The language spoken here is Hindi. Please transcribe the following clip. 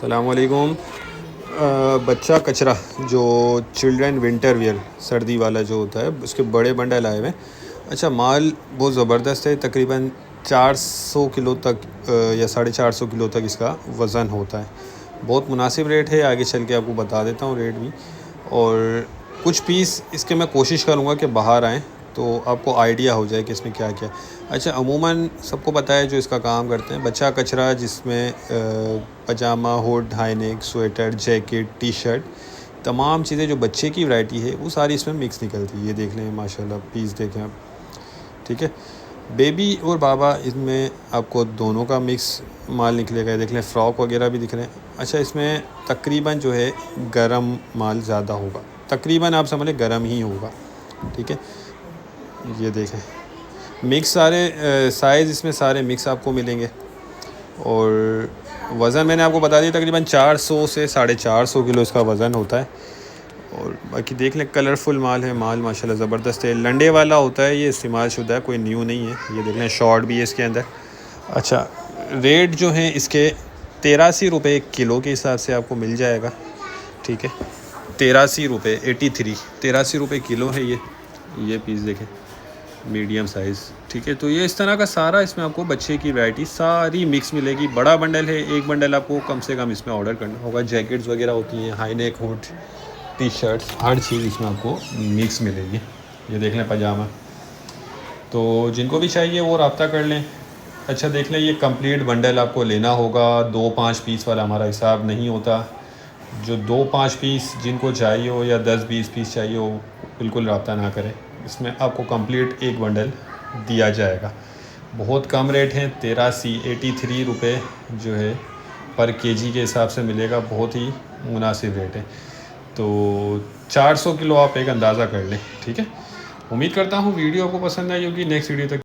अस्सलामुअलैकुम। बच्चा कचरा जो चिल्ड्रन विंटर वियर सर्दी वाला जो होता है उसके बड़े बंडल आए हुए हैं। अच्छा, माल बहुत ज़बरदस्त है। तकरीबन 400 किलो तक या 450 किलो तक इसका वज़न होता है। बहुत मुनासिब रेट है। आगे चल के आपको बता देता हूँ रेट भी। और कुछ पीस इसके मैं कोशिश करूँगा कि बाहर आएँ तो आपको आइडिया हो जाए कि इसमें क्या क्या। अच्छा, अमूमन सबको पता है जो इसका काम करते हैं बच्चा कचरा, जिसमें पजामा, hood, high neck, sweater, jacket, T shirt, तमाम चीज़ें जो बच्चे की वैरायटी है वो सारी इसमें मिक्स निकलती है। ये देख लें, माशाल्लाह पीस देखें आप, ठीक है। बेबी और बाबा, इसमें आपको दोनों का मिक्स माल निकलेगा। देख लें, फ़्रॉक वगैरह भी दिख रहे हैं। अच्छा, इसमें तकरीबन जो है गरम माल ज़्यादा होगा, तकरीबन आप समझ लें गरम ही होगा, ठीक है। ये देखें, मिक्स सारे साइज़ इसमें सारे मिक्स आपको मिलेंगे। और वज़न मैंने आपको बता दिया, तकरीबन 400 से 450 किलो इसका वज़न होता है। और बाकी देख लें, कलरफुल माल है। माल माशाल्लाह ज़बरदस्त है। लंडे वाला होता है, ये इस्तेमाल शुदा है, कोई न्यू नहीं है। ये देख लें, शॉर्ट भी है इसके अंदर। अच्छा, रेट जो है इसके 83 रुपये किलो के हिसाब से आपको मिल जाएगा, ठीक है। 83 रुपये, 83 रुपये किलो है ये पीस देखें, मीडियम साइज़, ठीक है। तो ये इस तरह का सारा इसमें आपको बच्चे की वैरायटी सारी मिक्स मिलेगी। बड़ा बंडल है, एक बंडल आपको कम से कम इसमें ऑर्डर करना होगा। जैकेट्स वगैरह होती हैं, high neck, hood, T shirts, हर चीज़ इसमें आपको मिक्स मिलेगी। ये देख लें, पजामा। तो जिनको भी चाहिए वो रब्ता कर लें। अच्छा, देख लें, ये कंप्लीट बंडल आपको लेना होगा। 2-5 पीस वाला हमारा हिसाब नहीं होता। जो 2-5 पीस जिनको चाहिए हो या 10-20 पीस चाहिए हो, बिल्कुल रब्ता ना करें। इसमें आपको कंप्लीट एक बंडल दिया जाएगा। बहुत कम रेट हैं, 83 रुपये जो है पर केजी के हिसाब से मिलेगा। बहुत ही मुनासिब रेट है। तो 400 किलो आप एक अंदाज़ा कर लें, ठीक है। उम्मीद करता हूँ वीडियो आपको पसंद आई होगी। नेक्स्ट वीडियो तक